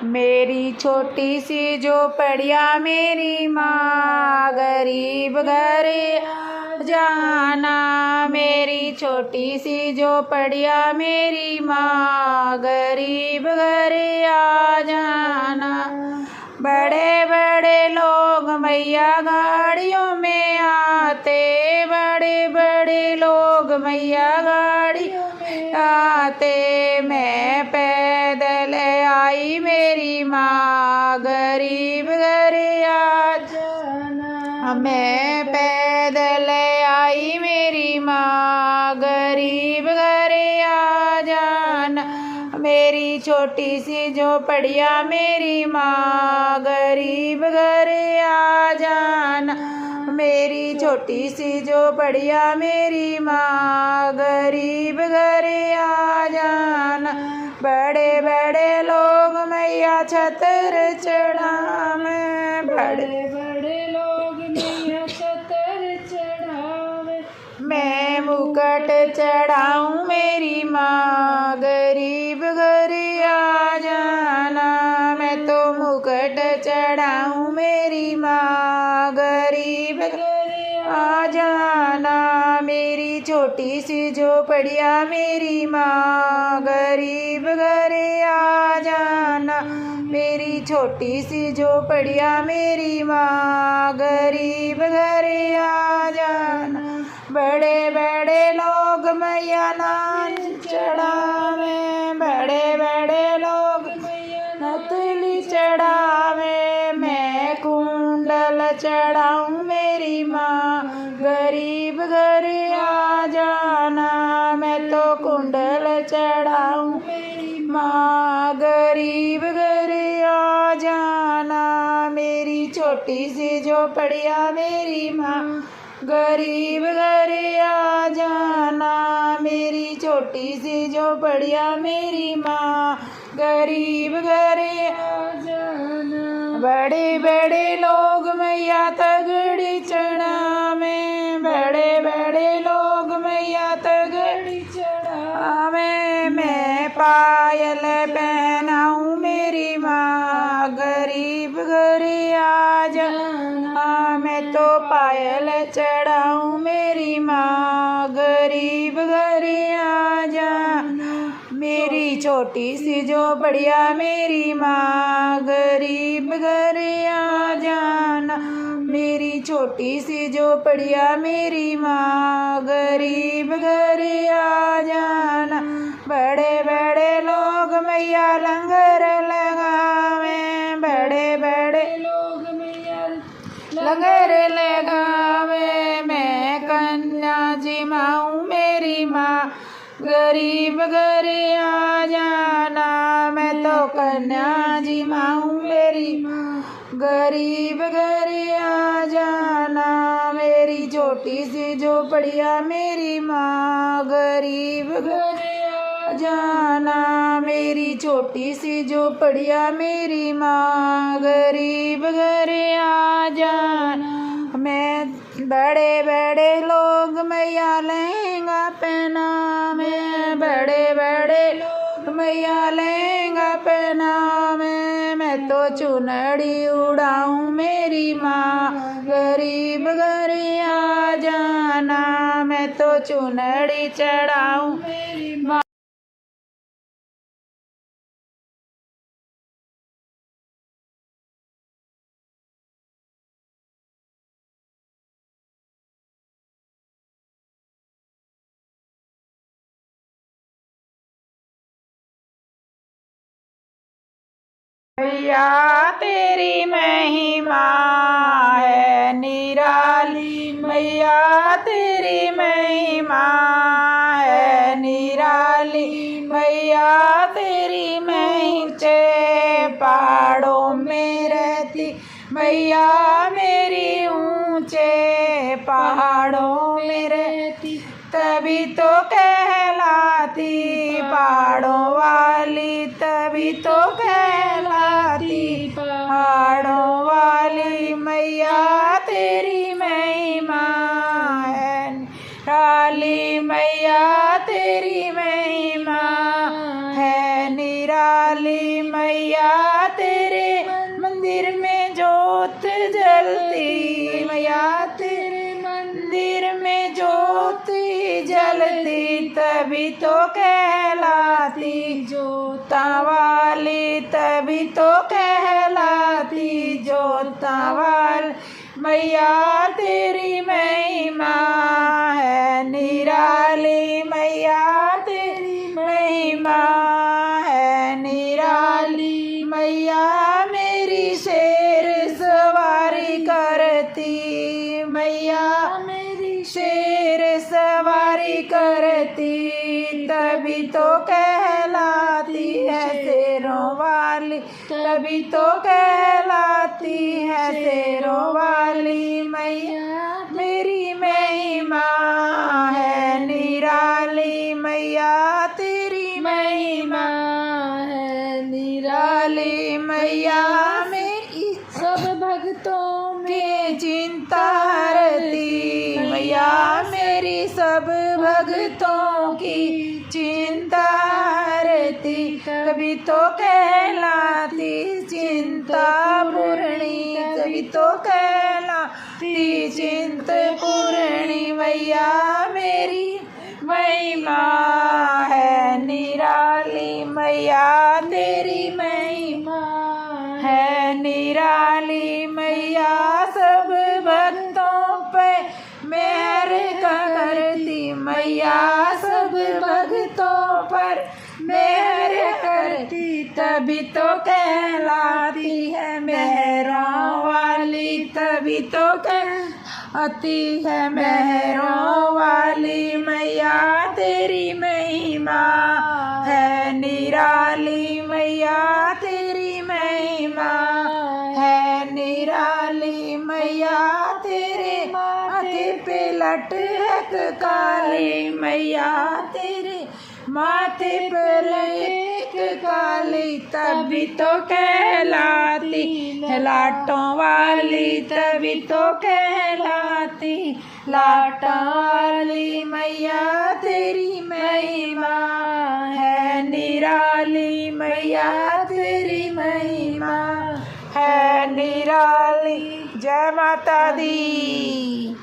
मेरी छोटी सी झोपड़िया मेरी माँ, गरीब घर आ जाना। मेरी छोटी सी झोपड़िया मेरी माँ, गरीब घर आ जाना। बड़े बड़े लोग मैया गाड़ियों में आते, बड़े बड़े लोग मैया गाड़ियों में आते। मैं पैदल आई मेरी माँ, गरीब घर आ जाना। मैं पैदल आई मेरी माँ, गरीब घर आ जाना। मेरी छोटी सी झोपड़िया मेरी माँ, गरीब घर आ जाना। मेरी छोटी सी झोपड़िया मेरी माँ, गरीब घर आ जाना। बड़े बड़े लोग मैया छतर चढ़ावे, बड़े बड़े लोग मैया छतर चढ़ावे। मैं मुकुट चढ़ाऊं मेरी माँ, गरीब घर आ जाना। मैं तो मुकुट चढ़ाऊं मेरी माँ, गरीब घर आ जाना। मेरी छोटी सी झोपड़िया मेरी माँ, गरीब घर आ जाना। मेरी छोटी सी झोपड़िया मेरी माँ, गरीब घर आ जाना। बड़े बड़े लोग मैया नान चढ़ावे, बड़े बड़े लोग मैया नथली चढ़ावे। मैं कुंडल चढ़ाऊं मेरी माँ, गरीब घर आ जाना। मैं तो कुंडल चढ़ाऊं मेरी माँ, गरीब घर आ जाना। मेरी छोटी सी झोपड़िया मेरी माँ, गरीब घर आ जाना। मेरी छोटी सी झोपड़िया मेरी माँ, गरीब घर आ जाना। बड़े बड़े लोग मैया तगड़ी चढ़ावे, बड़े बड़े लोग मैया तगड़ी चढ़ावे। मैं पायल पहनाऊं मेरी माँ, गरीब घर आ जाना। मैं तो पायल चढ़ाऊं मेरी माँ, गरीब घर आ जाना। मेरी छोटी सी झोपड़िया मेरी माँ, गरीब घर आ जाना। मेरी छोटी सी झोपड़िया मेरी माँ, गरीब घर आ जाना। बड़े बड़े लोग मैया लंगर लगावे, बड़े बड़े लोग मैया लंगर लगावे। मैं कन्या जिमाऊं मेरी माँ, गरीब घर आ जाना। मैं तो कन्या जिमाऊं मेरी माँ, गरीब घर आ जाना। मेरी छोटी सी झोपड़िया मेरी माँ, गरीब घर आ जाना। मेरी छोटी सी झोपड़िया मेरी माँ, गरीब घर आ जाना। मैं बड़े बड़े लोग मैया लहंगा पहनावे, बड़े बड़े लोग मैया लहंगा पहनावे। मैं तो चुनरी उड़ाऊं मेरी माँ, गरीब घर आ जाना। मैं तो चुनरी चढ़ाऊं मेरी माँ। मैया तेरी महिमा है निराली, मैया तेरी महिमा है निराली। मैया तेरी ऊंचे पहाड़ों में रहती, मैया मेरी ऊंचे पहाड़ों में रहती। तभी तो कहलाती पहाड़ों वाली, तभी तो कहलाती पहाड़ों वाली। मैया तेरी महिमा है निराली, मैया तेरी महिमा है निराली। मैया मंदिर में जोत जलती, मैया तेरे मंदिर में जोत जलती, तभी तो कहलाती जोता वाली, तभी तो कहलाती जोता वाली। मैया तेरी महिमा है निराली, मैया तेरी महिमा है निराली। मैया मेरी शेर सवारी करती, मैया मेरी शेर सवारी करती, तभी तो कहलाती है शेरों वाली, तभी तो कहलाती है शेरों वाली। मैया मेरी महिमा है निराली, मैया तेरी महिमा है निराली। मैया मेरी सब भक्तों में चिंता हरती, मैया मेरी सब भक्तों की चिंता हरती, तभी तो कहलाती चिंता पूर्णी, तभी तो कहलाती चिंता पूर्णी। मैया मेरी महिमा है निराली, मैया तेरी महिमा है निराली। मैया सब भक्तों पे मेहर करती, मैया सब भक्तों पर मेहर करती, तभी तो कहलाती है मेहरों वाली, तभी तो कहलाती है मेहरों वाली। मैया तेरी महिमा है निराली, मैया तेरी महिमा है निराली। मैया तेरे माथे पे लटक काली, मैया तेरे माथे पर एक काली, तभी तो कहलाती है लाटों वाली, तभी तो कहलाती लाटों वाली। मैया तेरी महिमा है निराली, मैया तेरी महिमा है निराली। जय माता दी।